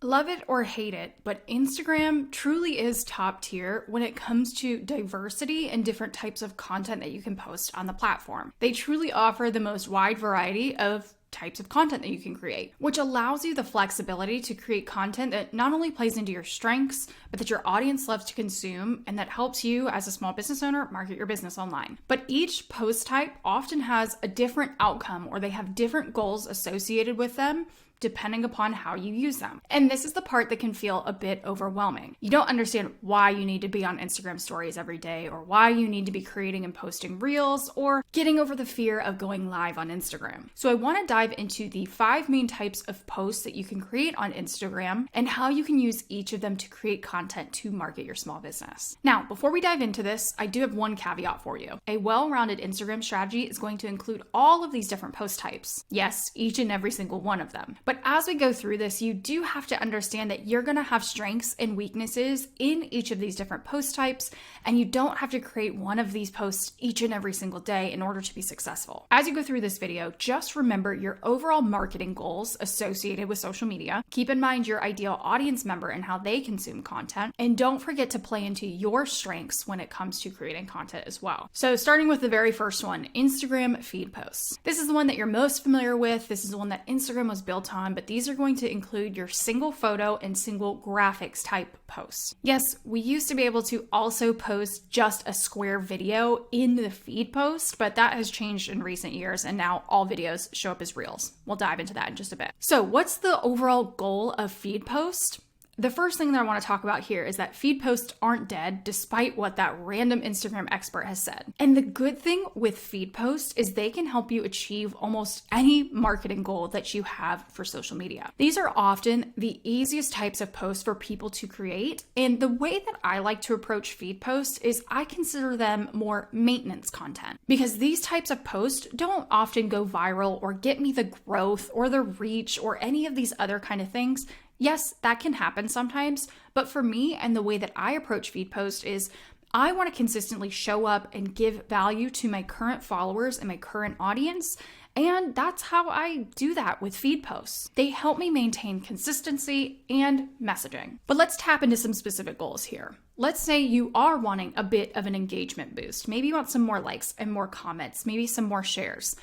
Love it or hate it, but Instagram truly is top tier when it comes to diversity and different types of content that you can post on the platform. They truly offer the most wide variety of types of content that you can create, which allows you the flexibility to create content that not only plays into your strengths, but that your audience loves to consume and that helps you as a small business owner market your business online. But each post type often has a different outcome, or they have different goals associated with them, depending upon how you use them. And this is the part that can feel a bit overwhelming. You don't understand why you need to be on Instagram stories every day, or why you need to be creating and posting reels, or getting over the fear of going live on Instagram. So I want to dive into the 5 main types of posts that you can create on Instagram and how you can use each of them to create content to market your small business. Now, before we dive into this, I do have one caveat for you. A well-rounded Instagram strategy is going to include all of these different post types. Yes, each and every single one of them. But as we go through this, you do have to understand that you're going to have strengths and weaknesses in each of these different post types, and you don't have to create one of these posts each and every single day in order to be successful. As you go through this video, just remember your overall marketing goals associated with social media. Keep in mind your ideal audience member and how they consume content, and don't forget to play into your strengths when it comes to creating content as well. So starting with the very first one, Instagram feed posts. This is the one that you're most familiar with. This is the one that Instagram was built on, but these are going to include your single photo and single graphics type posts. Yes, we used to be able to also post just a square video in the feed post, but that has changed in recent years, and now all videos show up as reels. We'll dive into that in just a bit. So what's the overall goal of feed post? The first thing that I want to talk about here is that feed posts aren't dead, despite what that random Instagram expert has said. And the good thing with feed posts is they can help you achieve almost any marketing goal that you have for social media. These are often the easiest types of posts for people to create. And the way that I like to approach feed posts is I consider them more maintenance content, because these types of posts don't often go viral or get me the growth or the reach or any of these other kind of things. Yes, that can happen sometimes, but for me and the way that I approach feed posts is I want to consistently show up and give value to my current followers and my current audience, and that's how I do that with feed posts. They help me maintain consistency and messaging. But let's tap into some specific goals here. Let's say you are wanting a bit of an engagement boost. Maybe you want some more likes and more comments, maybe some more shares.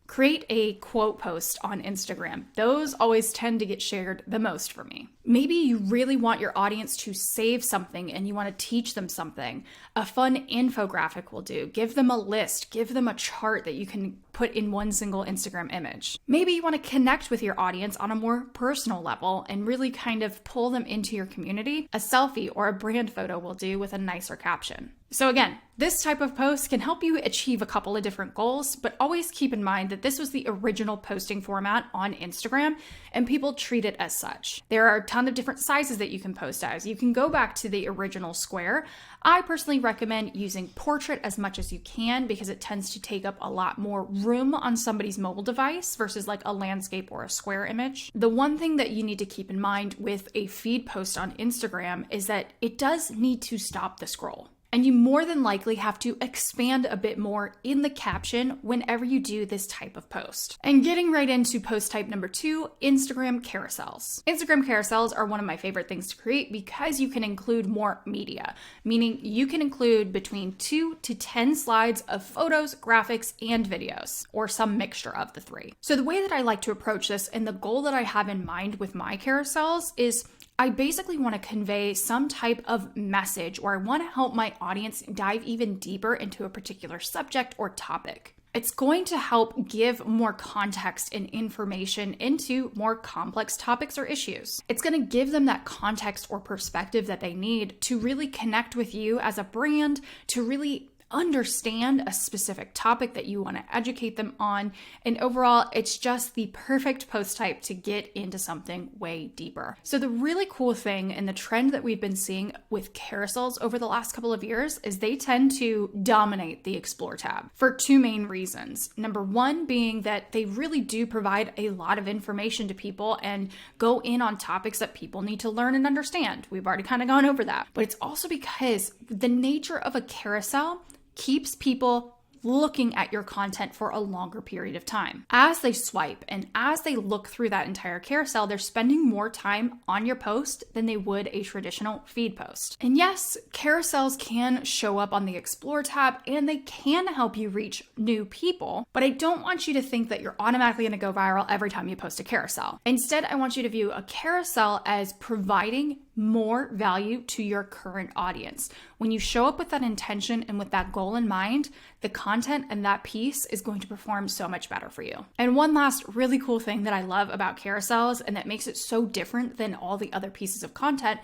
Create a quote post on Instagram. Those always tend to get shared the most for me. Maybe you really want your audience to save something and you want to teach them something. A fun infographic will do. Give them a list, give them a chart that you can put in one single Instagram image. Maybe you want to connect with your audience on a more personal level and really kind of pull them into your community. A selfie or a brand photo will do with a nicer caption. So again, this type of post can help you achieve a couple of different goals, but always keep in mind that this was the original posting format on Instagram and people treat it as such. There are a ton of different sizes that you can post as. You can go back to the original square. I personally recommend using portrait as much as you can because it tends to take up a lot more room on somebody's mobile device versus like a landscape or a square image. The one thing that you need to keep in mind with a feed post on Instagram is that it does need to stop the scroll. And you more than likely have to expand a bit more in the caption whenever you do this type of post. And getting right into post type number 2, Instagram carousels. Instagram carousels are one of my favorite things to create because you can include more media, meaning you can include between 2 to 10 slides of photos, graphics, and videos, or some mixture of the 3. So the way that I like to approach this and the goal that I have in mind with my carousels is I basically want to convey some type of message, or I want to help my audience dive even deeper into a particular subject or topic. It's going to help give more context and information into more complex topics or issues. It's going to give them that context or perspective that they need to really connect with you as a brand, to really understand a specific topic that you want to educate them on. And overall, it's just the perfect post type to get into something way deeper. So the really cool thing and the trend that we've been seeing with carousels over the last couple of years is they tend to dominate the Explore tab for 2 main reasons. Number 1 being that they really do provide a lot of information to people and go in on topics that people need to learn and understand. We've already kind of gone over that. But it's also because the nature of a carousel keeps people looking at your content for a longer period of time. As they swipe and as they look through that entire carousel, they're spending more time on your post than they would a traditional feed post. And yes, carousels can show up on the Explore tab and they can help you reach new people, but I don't want you to think that you're automatically going to go viral every time you post a carousel. Instead, I want you to view a carousel as providing more value to your current audience. When you show up with that intention and with that goal in mind, the content and that piece is going to perform so much better for you. And one last really cool thing that I love about carousels and that makes it so different than all the other pieces of content,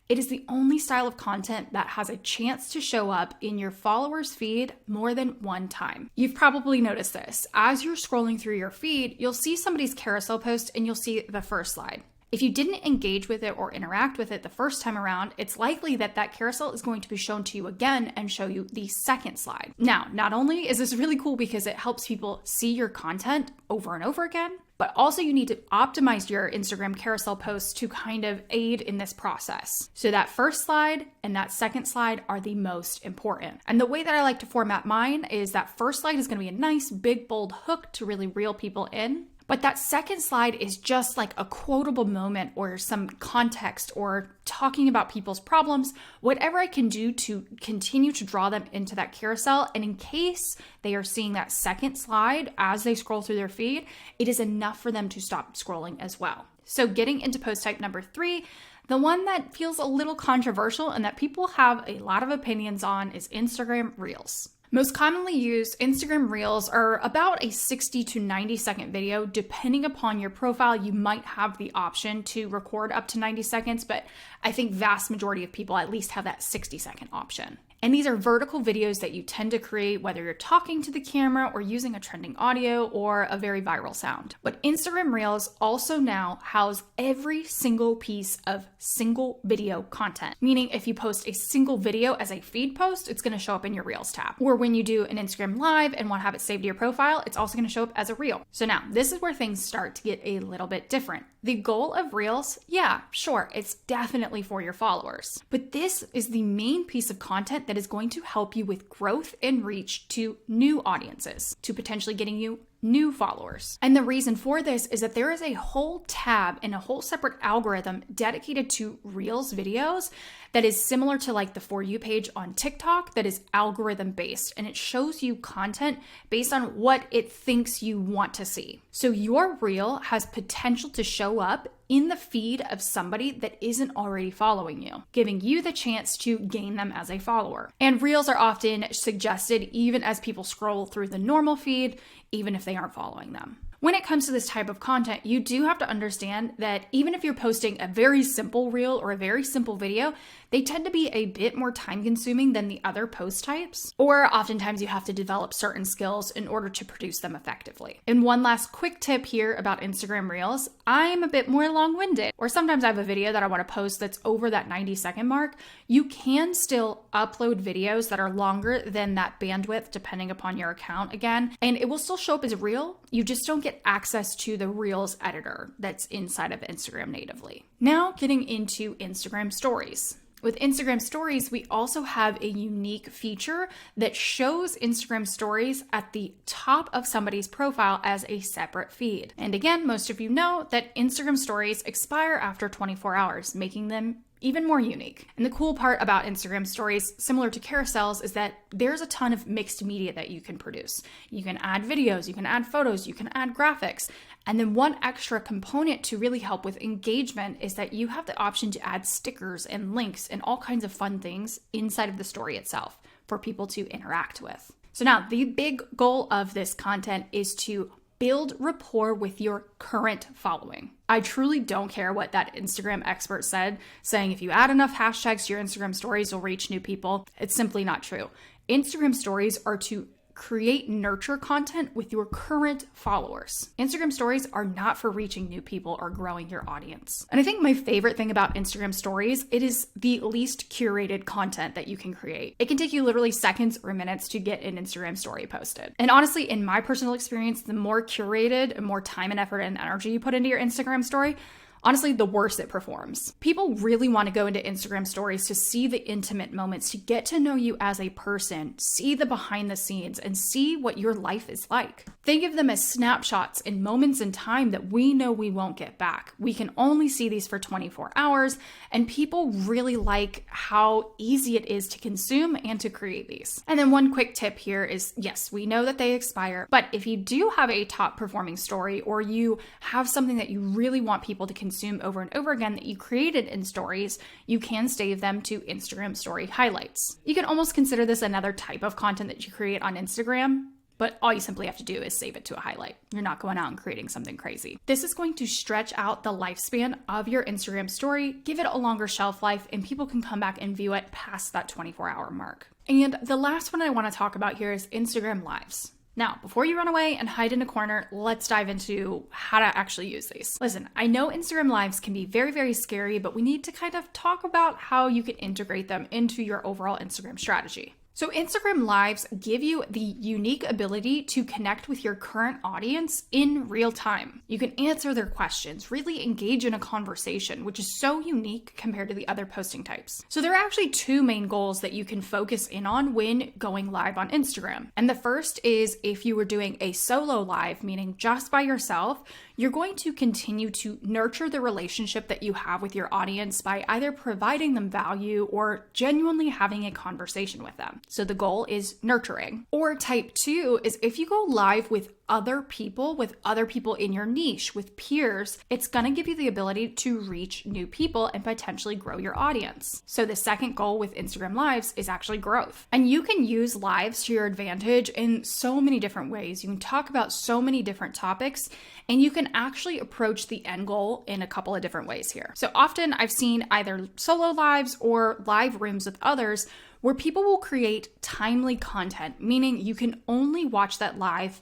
it is the only style of content that has a chance to show up in your followers' feed more than one time. You've probably noticed this. As you're scrolling through your feed, you'll see somebody's carousel post and you'll see the first slide. If you didn't engage with it or interact with it the first time around, it's likely that that carousel is going to be shown to you again and show you the second slide. Now, not only is this really cool because it helps people see your content over and over again, but also you need to optimize your Instagram carousel posts to kind of aid in this process. So that first slide and that second slide are the most important. And the way that I like to format mine is that first slide is going to be a nice, big, bold hook to really reel people in. But that second slide is just like a quotable moment or some context or talking about people's problems, whatever I can do to continue to draw them into that carousel. And in case they are seeing that second slide as they scroll through their feed, it is enough for them to stop scrolling as well. So getting into post type number 3, the one that feels a little controversial and that people have a lot of opinions on is Instagram Reels. Most commonly used Instagram Reels are about a 60 to 90 second video. Depending upon your profile, you might have the option to record up to 90 seconds, but I think vast majority of people at least have that 60-second option. And these are vertical videos that you tend to create whether you're talking to the camera or using a trending audio or a very viral sound. But Instagram Reels also now house every single piece of single video content. Meaning if you post a single video as a feed post, it's going to show up in your Reels tab. Or when you do an Instagram Live and want to have it saved to your profile, it's also going to show up as a Reel. So now this is where things start to get a little bit different. The goal of Reels, yeah, sure, it's definitely for your followers. But this is the main piece of content that is going to help you with growth and reach to new audiences, to potentially getting you new followers. And the reason for this is that there is a whole tab and a whole separate algorithm dedicated to Reels videos that is similar to like the For You page on TikTok that is algorithm based, and it shows you content based on what it thinks you want to see. So your Reel has potential to show up in the feed of somebody that isn't already following you, giving you the chance to gain them as a follower. And Reels are often suggested even as people scroll through the normal feed, even if they aren't following them. When it comes to this type of content, you do have to understand that even if you're posting a very simple reel or a very simple video, they tend to be a bit more time consuming than the other post types, or oftentimes you have to develop certain skills in order to produce them effectively. And one last quick tip here about Instagram Reels, I'm a bit more long-winded, or sometimes I have a video that I want to post that's over that 90-second mark. You can still upload videos that are longer than that bandwidth depending upon your account again, and it will still show up as a reel. You just don't get access to the Reels editor that's inside of Instagram natively. Now getting into Instagram Stories. With Instagram Stories, we also have a unique feature that shows Instagram Stories at the top of somebody's profile as a separate feed. And again, most of you know that Instagram Stories expire after 24 hours, making them even more unique. And the cool part about Instagram Stories, similar to carousels, is that there's a ton of mixed media that you can produce. You can add videos, you can add photos, you can add graphics. And then one extra component to really help with engagement is that you have the option to add stickers and links and all kinds of fun things inside of the story itself for people to interact with. So now the big goal of this content is to build rapport with your current following. I truly don't care what that Instagram expert said, saying if you add enough hashtags to your Instagram stories, you'll reach new people. It's simply not true. Instagram stories are to create nurture content with your current followers. Instagram stories are not for reaching new people or growing your audience. And I think my favorite thing about Instagram stories, it is the least curated content that you can create. It can take you literally seconds or minutes to get an Instagram story posted. And honestly, in my personal experience, the more curated and more time and effort and energy you put into your Instagram story, Honestly, the worse it performs. People really want to go into Instagram stories to see the intimate moments, to get to know you as a person, see the behind the scenes, and see what your life is like. Think of them as snapshots in moments in time that we know we won't get back. We can only see these for 24 hours, and people really like how easy it is to consume and to create these. And then one quick tip here is, yes, we know that they expire, but if you do have a top performing story, or you have something that you really want people to consume over and over again that you created in stories, you can save them to Instagram story highlights. You can almost consider this another type of content that you create on Instagram, but all you simply have to do is save it to a highlight. You're not going out and creating something crazy. This is going to stretch out the lifespan of your Instagram story, give it a longer shelf life, and people can come back and view it past that 24-hour mark. And the last one I want to talk about here is Instagram Lives. Now, before you run away and hide in a corner, let's dive into how to actually use these. Listen, I know Instagram Lives can be very, very scary, but we need to kind of talk about how you can integrate them into your overall Instagram strategy. So Instagram Lives give you the unique ability to connect with your current audience in real time. You can answer their questions, really engage in a conversation, which is so unique compared to the other posting types. So there are actually two main goals that you can focus in on when going live on Instagram. And the first is if you were doing a solo live, meaning just by yourself, you're going to continue to nurture the relationship that you have with your audience by either providing them value or genuinely having a conversation with them. So the goal is nurturing. Or type 2 is if you go live with other people in your niche, with peers, it's gonna give you the ability to reach new people and potentially grow your audience. So the second goal with Instagram Lives is actually growth. And you can use lives to your advantage in so many different ways. You can talk about so many different topics, and you can actually approach the end goal in a couple of different ways here. So often I've seen either solo lives or live rooms with others where people will create timely content, meaning you can only watch that live.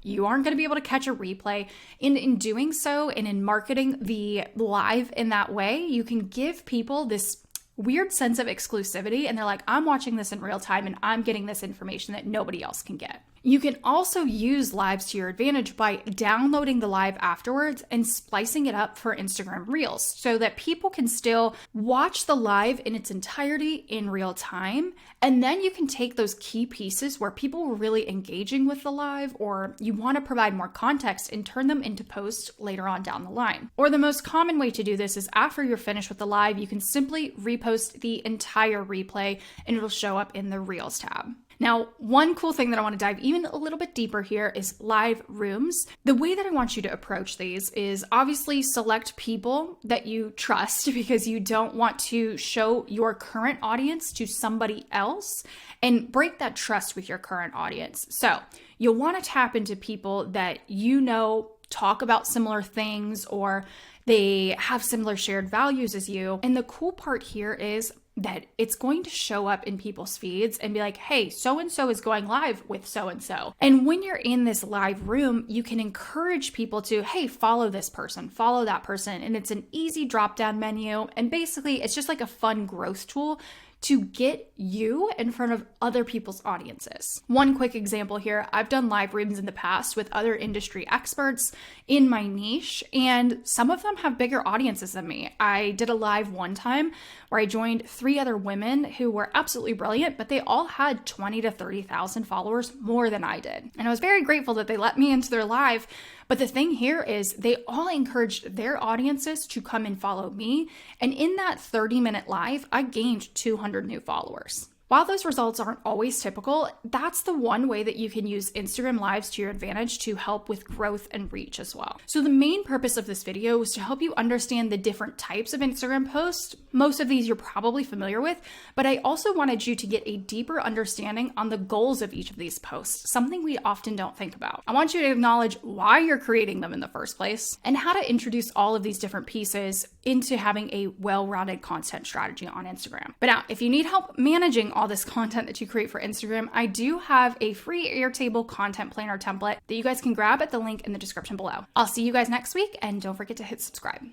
You aren't going to be able to catch a replay. In doing so, and in marketing the live in that way, you can give people this weird sense of exclusivity, and they're like, I'm watching this in real time and I'm getting this information that nobody else can get. You can also use lives to your advantage by downloading the live afterwards and splicing it up for Instagram Reels so that people can still watch the live in its entirety in real time. And then you can take those key pieces where people were really engaging with the live, or you want to provide more context, and turn them into posts later on down the line. Or the most common way to do this is after you're finished with the live, you can simply repost the entire replay and it'll show up in the Reels tab. Now, one cool thing that I want to dive even a little bit deeper here is live rooms. The way that I want you to approach these is obviously select people that you trust, because you don't want to show your current audience to somebody else, and break that trust with your current audience. So you'll want to tap into people that you know talk about similar things, or they have similar shared values as you. And the cool part here is that it's going to show up in people's feeds and be like, hey, so-and-so is going live with so-and-so. And when you're in this live room, you can encourage people to, hey, follow this person, follow that person. And it's an easy drop-down menu. And basically, it's just like a fun growth tool to get you in front of other people's audiences. One quick example here, I've done live rooms in the past with other industry experts in my niche, and some of them have bigger audiences than me. I did a live one time where I joined 3 other women who were absolutely brilliant, but they all had 20 to 30,000 followers more than I did. And I was very grateful that they let me into their live. But the thing here is they all encouraged their audiences to come and follow me. And in that 30-minute live, I gained 200 new followers. While those results aren't always typical, that's the one way that you can use Instagram Lives to your advantage to help with growth and reach as well. So the main purpose of this video was to help you understand the different types of Instagram posts. Most of these you're probably familiar with, but I also wanted you to get a deeper understanding on the goals of each of these posts, something we often don't think about. I want you to acknowledge why you're creating them in the first place, and how to introduce all of these different pieces into having a well-rounded content strategy on Instagram. But now, if you need help managing all this content that you create for Instagram, I do have a free Airtable content planner template that you guys can grab at the link in the description below. I'll see you guys next week, and don't forget to hit subscribe.